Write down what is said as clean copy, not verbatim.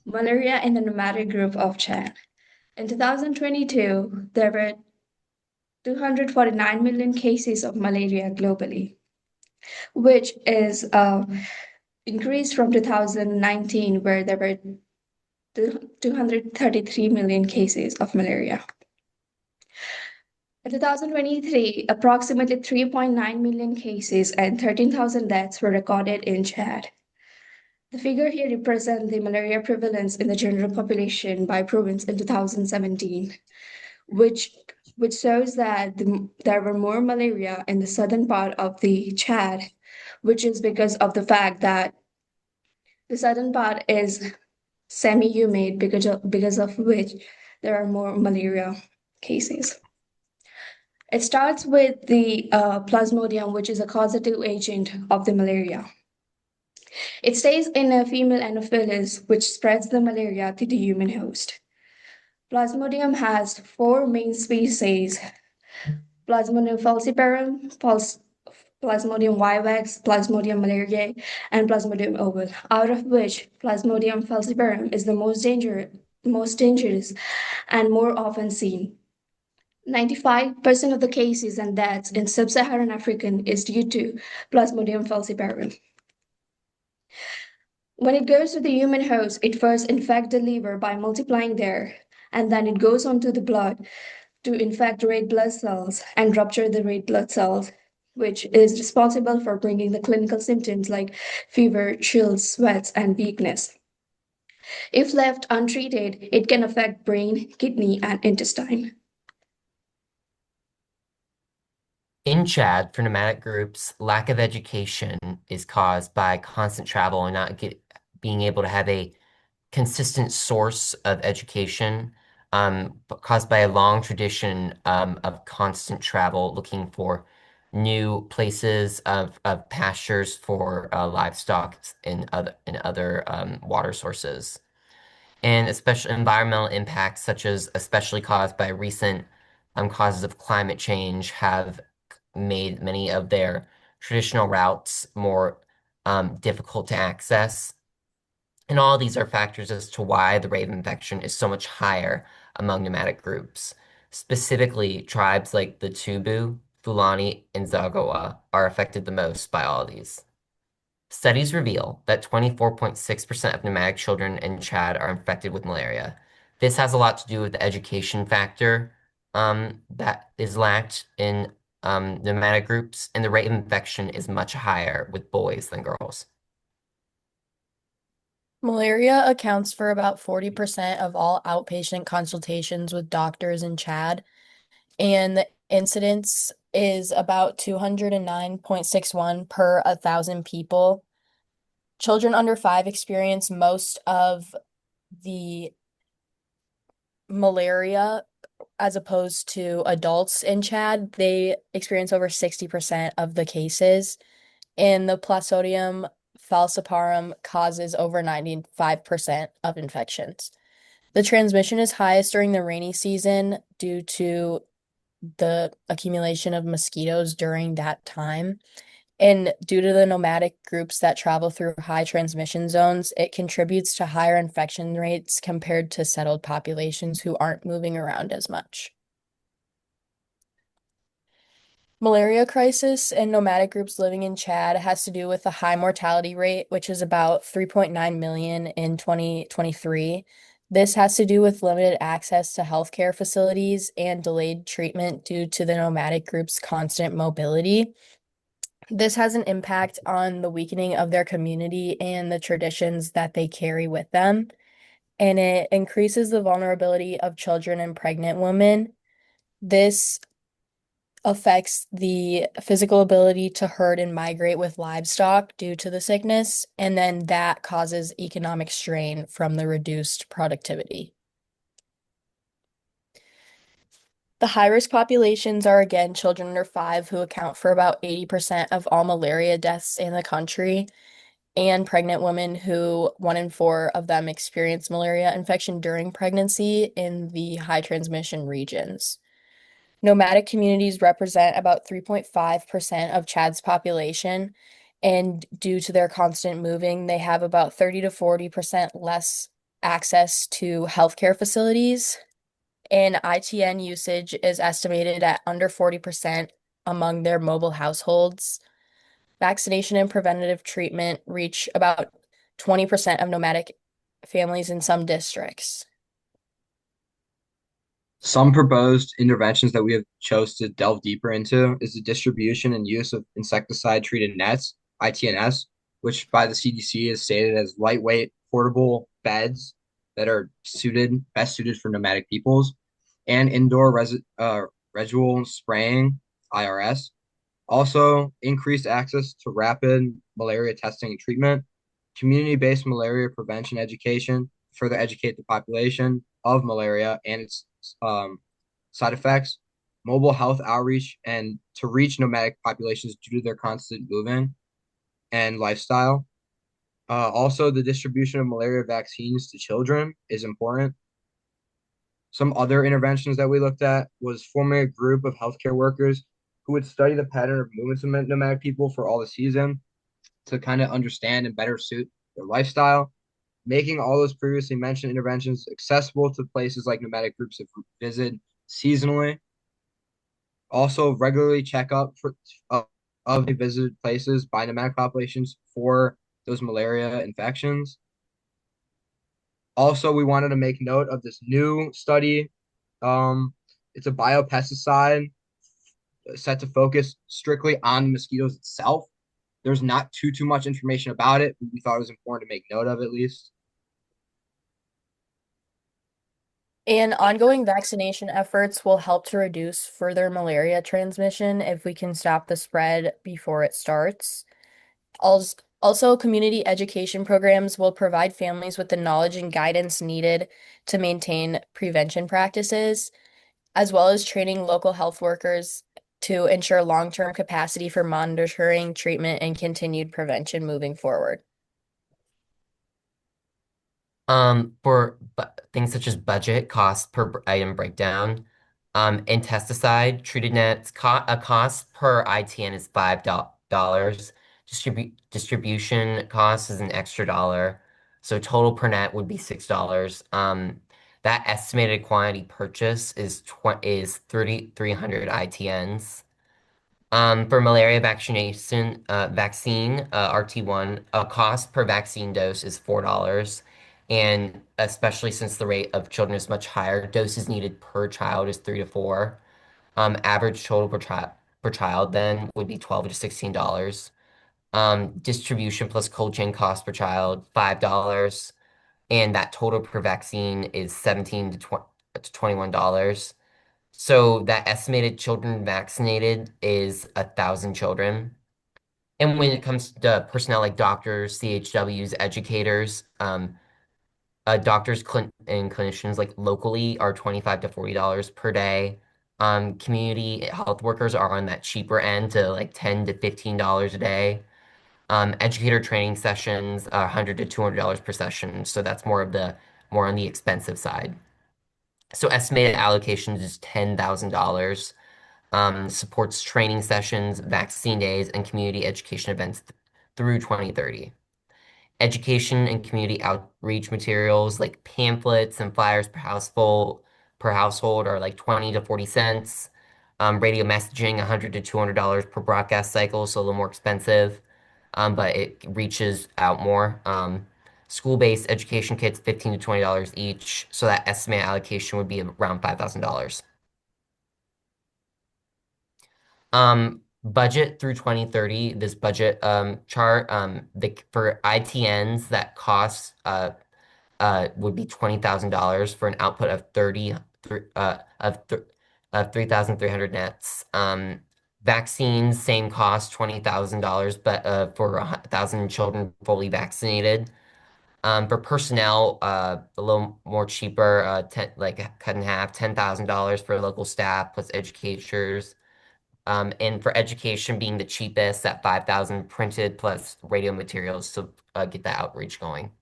Malaria in the nomadic group of Chad. In 2022, there were 249 million cases of malaria globally, which is increased from 2019, where there were 233 million cases of malaria. In 2023, approximately 3.9 million cases and 13,000 deaths were recorded in Chad. The figure here represents the malaria prevalence in the general population by province in 2017, which which shows that there were more malaria in the southern part of the Chad, which is because of the fact that the southern part is semi-humid, because of which there are more malaria cases. It starts with the plasmodium, which is a causative agent of the malaria. It stays in a female anopheles, which spreads the malaria to the human host. Plasmodium has four main species: Plasmodium falciparum, Plasmodium vivax, Plasmodium malariae, and Plasmodium ovale, out of which Plasmodium falciparum is the most dangerous and more often seen. 95% of the cases and deaths in sub-Saharan African is due to Plasmodium falciparum. When it goes to the human host, it first infects the liver by multiplying there, and then it goes on to the blood to infect red blood cells and rupture the red blood cells, which is responsible for bringing the clinical symptoms like fever, chills, sweats, and weakness. If left untreated, it can affect brain, kidney, and intestine. In Chad, for nomadic groups, lack of education is caused by constant travel and not being able to have a consistent source of education, caused by a long tradition of constant travel, looking for new places of pastures for livestock and other water sources. And especially environmental impacts, such as especially caused by recent causes of climate change, have made many of their traditional routes more difficult to access. And all of these are factors as to why the rate of infection is so much higher among nomadic groups. Specifically, tribes like the Tubu, Fulani, and Zaghawa are affected the most by all of these. Studies reveal that 24.6% of nomadic children in Chad are infected with malaria. This has a lot to do with the education factor that is lacked in nomadic groups, and the rate of infection is much higher with boys than girls. Malaria accounts for about 40% of all outpatient consultations with doctors in Chad, and the incidence is about 209.61 per 1,000 people. Children under 5 experience most of the malaria as opposed to adults in Chad. They experience over 60% of the cases, and the Plasmodium falciparum causes over 95% of infections. The transmission is highest during the rainy season due to the accumulation of mosquitoes during that time. And due to the nomadic groups that travel through high transmission zones, it contributes to higher infection rates compared to settled populations who aren't moving around as much. Malaria crisis in nomadic groups living in Chad has to do with the high mortality rate, which is about 3.9 million in 2023. This has to do with limited access to healthcare facilities and delayed treatment due to the nomadic group's constant mobility. This has an impact on the weakening of their community and the traditions that they carry with them, and it increases the vulnerability of children and pregnant women. This affects the physical ability to herd and migrate with livestock due to the sickness, and then that causes economic strain from the reduced productivity. The high-risk populations are again children under 5 who account for about 80% of all malaria deaths in the country, and pregnant women who 1 in 4 of them experience malaria infection during pregnancy in the high transmission regions. Nomadic communities represent about 3.5% of Chad's population, and due to their constant moving, they have about 30 to 40% less access to healthcare facilities, and ITN usage is estimated at under 40% among their mobile households. Vaccination and preventative treatment reach about 20% of nomadic families in some districts. Some proposed interventions that we have chose to delve deeper into is the distribution and use of insecticide-treated nets, ITNS, which by the CDC is stated as lightweight, portable beds that are best suited for nomadic peoples, and indoor residual spraying, IRS. Also, increased access to rapid malaria testing and treatment, community-based malaria prevention education, further educate the population of malaria and its side effects, mobile health outreach, and to reach nomadic populations due to their constant moving and lifestyle. Also, the distribution of malaria vaccines to children is important. Some other interventions that we looked at was forming a group of healthcare workers who would study the pattern of movements of nomadic people for all the season to kind of understand and better suit their lifestyle, making all those previously mentioned interventions accessible to places like nomadic groups have visit seasonally. Also, regularly check up of the visited places by nomadic populations for those malaria infections. Also, we wanted to make note of this new study. It's a biopesticide set to focus strictly on mosquitoes itself. There's not too much information about it, but we thought it was important to make note of at least. And ongoing vaccination efforts will help to reduce further malaria transmission if we can stop the spread before it starts. Also, community education programs will provide families with the knowledge and guidance needed to maintain prevention practices, as well as training local health workers to ensure long-term capacity for monitoring, treatment, and continued prevention moving forward. For things such as budget, cost per item breakdown, insecticide treated nets, a cost per ITN is $5. Distribution cost is an extra dollar. So total per net would be $6. That estimated quantity purchase is 3,300 ITNs. For malaria vaccine, RT1, a cost per vaccine dose is $4. And especially since the rate of children is much higher, doses needed per child is 3 to 4. Average total per child then would be $12 to $16. Distribution plus cold chain cost per child, $5. And that total per vaccine is 17 to $21. So that estimated children vaccinated is 1,000 children. And when it comes to personnel like doctors, CHWs, educators, doctors and clinicians like locally are $25 to $40 per day. Community health workers are on that cheaper end to like $10 to $15 a day. Educator training sessions are $100 to $200 per session. So that's more on the expensive side. So estimated allocations is $10,000. Supports training sessions, vaccine days, and community education events through 2030. Education and community outreach materials like pamphlets and flyers per household are like 20 to 40 cents. Radio messaging, $100 to $200 per broadcast cycle, so a little more expensive, but it reaches out more. School-based education kits, $15 to $20 each, so that estimated allocation would be around $5,000. Budget through 2030, this budget chart, for ITNs that cost would be $20,000 for an output of 3,300 nets. Vaccines, same cost, $20,000, but for 1,000 children fully vaccinated. For personnel, a little more cheaper, like cut in half, $10,000 for local staff plus educators. And for education being the cheapest at 5,000 printed plus radio materials to get the outreach going.